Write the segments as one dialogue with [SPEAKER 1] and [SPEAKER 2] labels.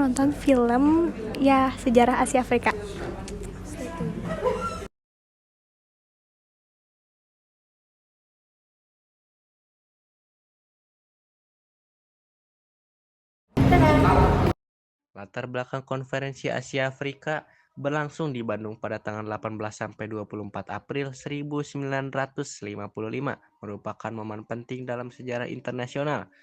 [SPEAKER 1] nonton film ya sejarah Asia Afrika.
[SPEAKER 2] Latar belakang Konferensi Asia Afrika berlangsung di Bandung pada tanggal 18 sampai 24 April 1955, merupakan momen penting dalam sejarah internasional.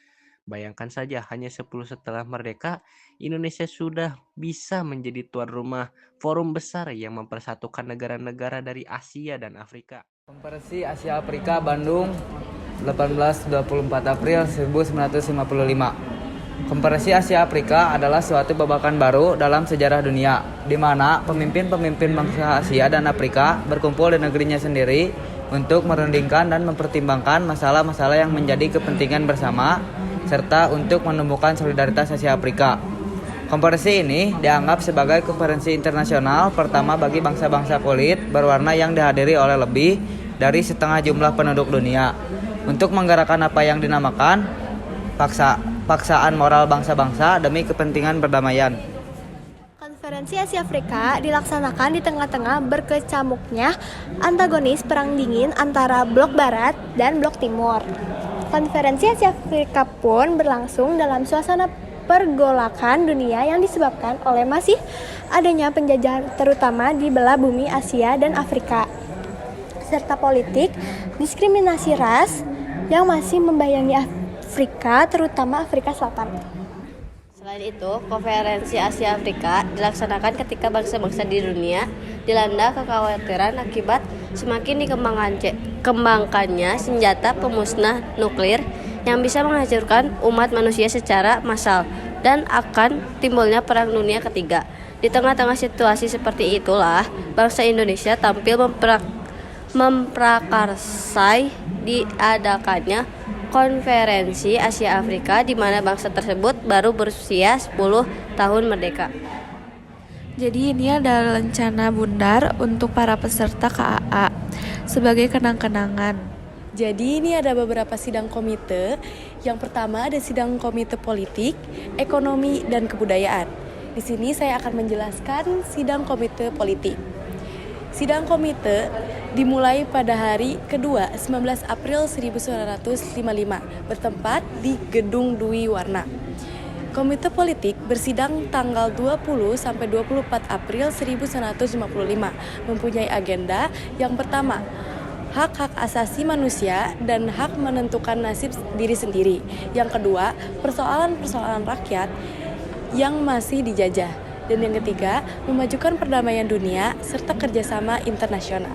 [SPEAKER 2] Bayangkan saja, hanya 10 setelah merdeka, Indonesia sudah bisa menjadi tuan rumah forum besar yang mempersatukan negara-negara dari Asia dan Afrika.
[SPEAKER 3] Konferensi Asia Afrika Bandung 18-24 April 1955. Konferensi Asia Afrika adalah suatu babakan baru dalam sejarah dunia, di mana pemimpin-pemimpin bangsa Asia dan Afrika berkumpul di negerinya sendiri untuk merundingkan dan mempertimbangkan masalah-masalah yang menjadi kepentingan bersama, serta untuk menumbuhkan solidaritas Asia Afrika. Konferensi ini dianggap sebagai konferensi internasional pertama bagi bangsa-bangsa kulit berwarna yang dihadiri oleh lebih dari setengah jumlah penduduk dunia, untuk menggerakkan apa yang dinamakan paksaan moral bangsa-bangsa demi kepentingan perdamaian.
[SPEAKER 1] Konferensi Asia Afrika dilaksanakan di tengah-tengah berkecamuknya antagonis perang dingin antara blok barat dan blok timur. Konferensi Asia Afrika pun berlangsung dalam suasana pergolakan dunia yang disebabkan oleh masih adanya penjajahan terutama di belah bumi Asia dan Afrika, serta politik diskriminasi ras yang masih membayangi Afrika, terutama Afrika Selatan.
[SPEAKER 4] Selain itu, Konferensi Asia Afrika dilaksanakan ketika bangsa-bangsa di dunia dilanda kekhawatiran akibat semakin dikembangkannya senjata pemusnah nuklir yang bisa menghancurkan umat manusia secara massal dan akan timbulnya Perang Dunia Ketiga. Di tengah-tengah situasi seperti itulah, bangsa Indonesia tampil memprakarsai diadakannya Konferensi Asia Afrika, di mana bangsa tersebut baru berusia 10 tahun merdeka.
[SPEAKER 5] Jadi ini adalah rencana bundar untuk para peserta KAA sebagai kenang-kenangan.
[SPEAKER 6] Jadi ini ada beberapa sidang komite. Yang pertama ada sidang komite politik, ekonomi, dan kebudayaan. Di sini saya akan menjelaskan sidang komite politik. Sidang komite dimulai pada hari kedua 19 April 1955 bertempat di Gedung Dwi Warna. Komite politik bersidang tanggal 20 sampai 24 April 1955, mempunyai agenda yang pertama, hak-hak asasi manusia dan hak menentukan nasib diri sendiri. Yang kedua, persoalan-persoalan rakyat yang masih dijajah. Dan yang ketiga, memajukan perdamaian dunia serta kerjasama internasional.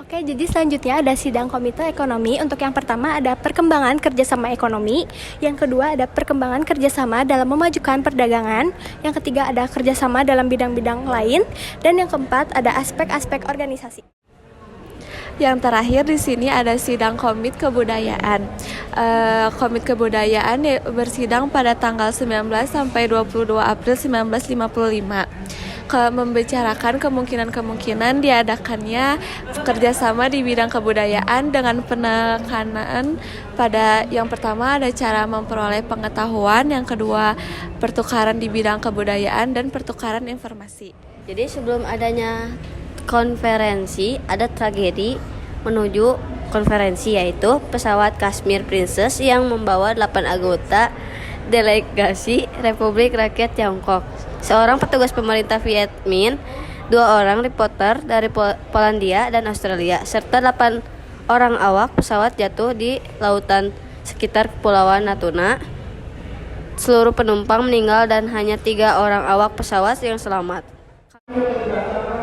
[SPEAKER 1] Oke, jadi selanjutnya ada sidang komite ekonomi. Untuk yang pertama ada perkembangan kerjasama ekonomi. Yang kedua ada perkembangan kerjasama dalam memajukan perdagangan. Yang ketiga ada kerjasama dalam bidang-bidang lain. Dan yang keempat ada aspek-aspek organisasi.
[SPEAKER 5] Yang terakhir di sini ada sidang komit kebudayaan. Komit kebudayaan bersidang pada tanggal 19 sampai 22 April 1955. Membicarakan kemungkinan-kemungkinan diadakannya kerjasama di bidang kebudayaan dengan penekanan pada yang pertama ada cara memperoleh pengetahuan, yang kedua pertukaran di bidang kebudayaan dan pertukaran informasi.
[SPEAKER 4] Jadi sebelum adanya konferensi, ada tragedi menuju konferensi, yaitu pesawat Kashmir Princess yang membawa 8 anggota delegasi Republik Rakyat Tiongkok, seorang petugas pemerintah Viet Minh, 2 orang reporter dari Polandia dan Australia, serta 8 orang awak pesawat jatuh di lautan sekitar Kepulauan Natuna. Seluruh penumpang meninggal dan hanya 3 orang awak pesawat yang selamat.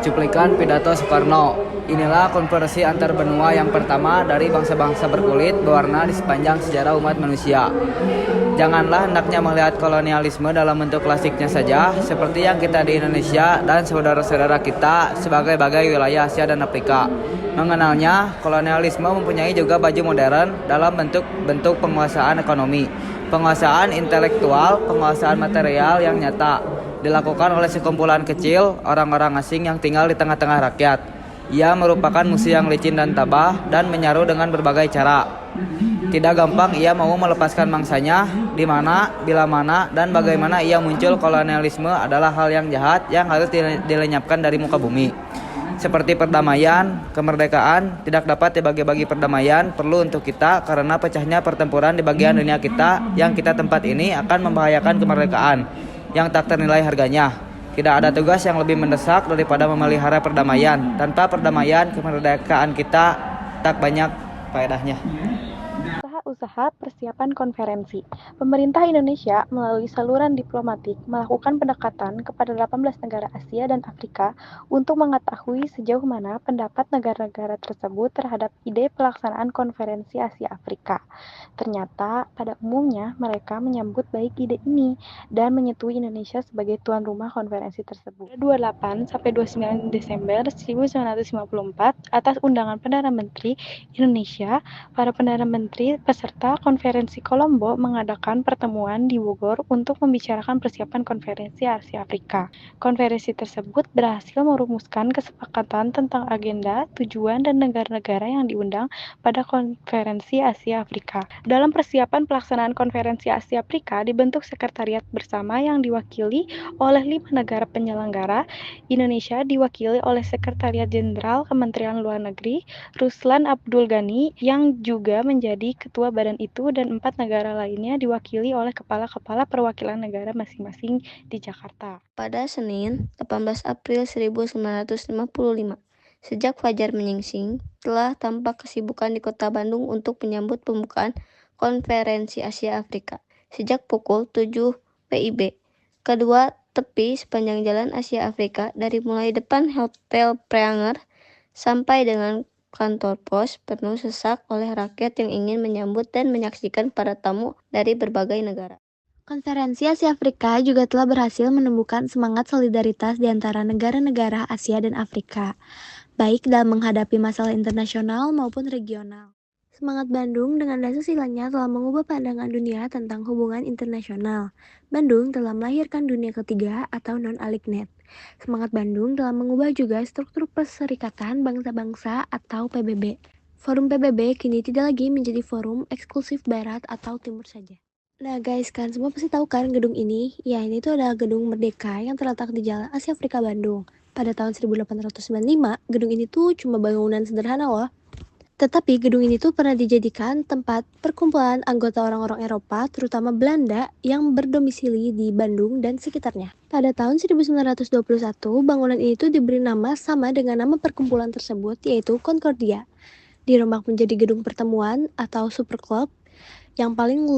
[SPEAKER 3] Cuplikan pidato Soekarno. Inilah konferensi antar benua yang pertama dari bangsa-bangsa berkulit berwarna di sepanjang sejarah umat manusia. Janganlah hendaknya melihat kolonialisme dalam bentuk klasiknya saja, seperti yang kita di Indonesia dan saudara-saudara kita sebagai wilayah Asia dan Afrika. Mengenalnya, kolonialisme mempunyai juga baju modern dalam bentuk penguasaan ekonomi, penguasaan intelektual, penguasaan material yang nyata, dilakukan oleh sekumpulan kecil orang-orang asing yang tinggal di tengah-tengah rakyat. Ia merupakan musuh yang licin dan tabah dan menyaru dengan berbagai cara. Tidak gampang ia mau melepaskan mangsanya, di mana, bila mana, dan bagaimana ia muncul. Kolonialisme adalah hal yang jahat yang harus dilenyapkan dari muka bumi. Seperti perdamaian, kemerdekaan tidak dapat dibagi-bagi. Perdamaian perlu untuk kita karena pecahnya pertempuran di bagian dunia kita yang kita tempat ini akan membahayakan kemerdekaan yang tak ternilai harganya. Tidak ada tugas yang lebih mendesak daripada memelihara perdamaian. Tanpa perdamaian, kemerdekaan kita tak banyak faedahnya.
[SPEAKER 6] Usaha persiapan konferensi. Pemerintah Indonesia melalui saluran diplomatik melakukan pendekatan kepada 18 negara Asia dan Afrika untuk mengetahui sejauh mana pendapat negara-negara tersebut terhadap ide pelaksanaan konferensi Asia Afrika. Ternyata pada umumnya mereka menyambut baik ide ini dan menyetujui Indonesia sebagai tuan rumah konferensi tersebut. 28 sampai 29 Desember 1954 atas undangan Perdana Menteri Indonesia, para Perdana Menteri peserta konferensi Kolombo mengadakan pertemuan di Bogor untuk membicarakan persiapan konferensi Asia Afrika. Konferensi tersebut berhasil merumuskan kesepakatan tentang agenda, tujuan, dan negara-negara yang diundang pada konferensi Asia Afrika. Dalam persiapan pelaksanaan konferensi Asia Afrika dibentuk sekretariat bersama yang diwakili oleh 5 negara penyelenggara. Indonesia diwakili oleh Sekretariat Jenderal Kementerian Luar Negeri Ruslan Abdul Ghani yang juga menjadi ketua badan itu, dan 4 negara lainnya diwakili oleh kepala-kepala perwakilan negara masing-masing di Jakarta.
[SPEAKER 4] Pada Senin, 18 April 1955, sejak fajar menyingsing, telah tampak kesibukan di kota Bandung untuk menyambut pembukaan konferensi Asia Afrika. Sejak pukul 7 WIB, kedua tepi sepanjang jalan Asia Afrika dari mulai depan Hotel Preanger sampai dengan kantor pos penuh sesak oleh rakyat yang ingin menyambut dan menyaksikan para tamu dari berbagai negara.
[SPEAKER 1] Konferensi Asia Afrika juga telah berhasil menumbuhkan semangat solidaritas di antara negara-negara Asia dan Afrika, baik dalam menghadapi masalah internasional maupun regional. Semangat Bandung dengan dasar silanya telah mengubah pandangan dunia tentang hubungan internasional. Bandung telah melahirkan dunia ketiga atau non-alignet. Semangat Bandung telah mengubah juga struktur Perserikatan Bangsa-Bangsa atau PBB. Forum PBB kini tidak lagi menjadi forum eksklusif Barat atau Timur saja. Nah guys, kan semua pasti tahu kan gedung ini? Ya, ini tuh adalah Gedung Merdeka yang terletak di Jalan Asia Afrika Bandung. Pada tahun 1895, gedung ini tuh cuma bangunan sederhana loh. Tetapi gedung ini tuh pernah dijadikan tempat perkumpulan anggota orang-orang Eropa, terutama Belanda, yang berdomisili di Bandung dan sekitarnya. Pada tahun 1921, bangunan ini tuh diberi nama sama dengan nama perkumpulan tersebut, yaitu Concordia. Dirombak menjadi gedung pertemuan atau super club yang paling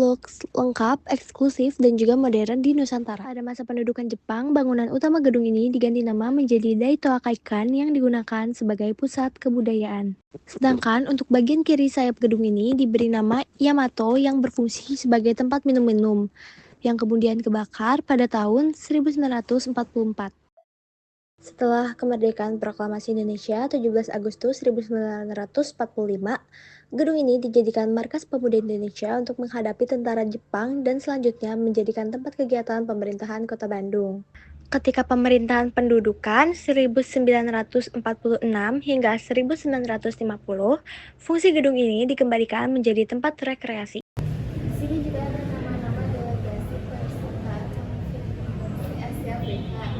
[SPEAKER 1] lengkap, eksklusif, dan juga modern di Nusantara. Pada masa pendudukan Jepang, bangunan utama gedung ini diganti nama menjadi Daito Akaikan yang digunakan sebagai pusat kebudayaan. Sedangkan untuk bagian kiri sayap gedung ini diberi nama Yamato yang berfungsi sebagai tempat minum-minum, yang kemudian kebakar pada tahun 1944. Setelah kemerdekaan Proklamasi Indonesia 17 Agustus 1945, gedung ini dijadikan markas pemuda Indonesia untuk menghadapi tentara Jepang dan selanjutnya menjadikan tempat kegiatan pemerintahan Kota Bandung. Ketika pemerintahan pendudukan 1946 hingga 1950, fungsi gedung ini dikembalikan menjadi tempat rekreasi. Di sini juga ada nama-nama delegasi peserta konferensi Asia Afrika.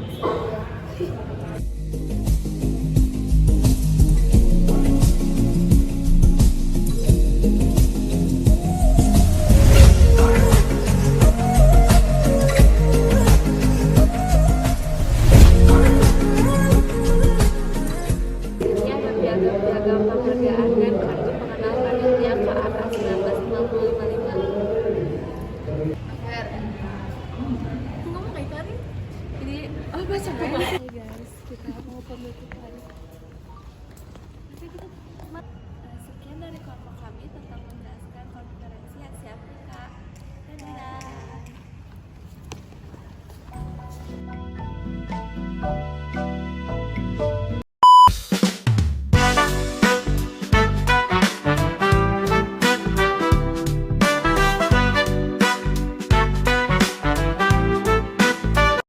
[SPEAKER 1] Guys, kita mau penutupan.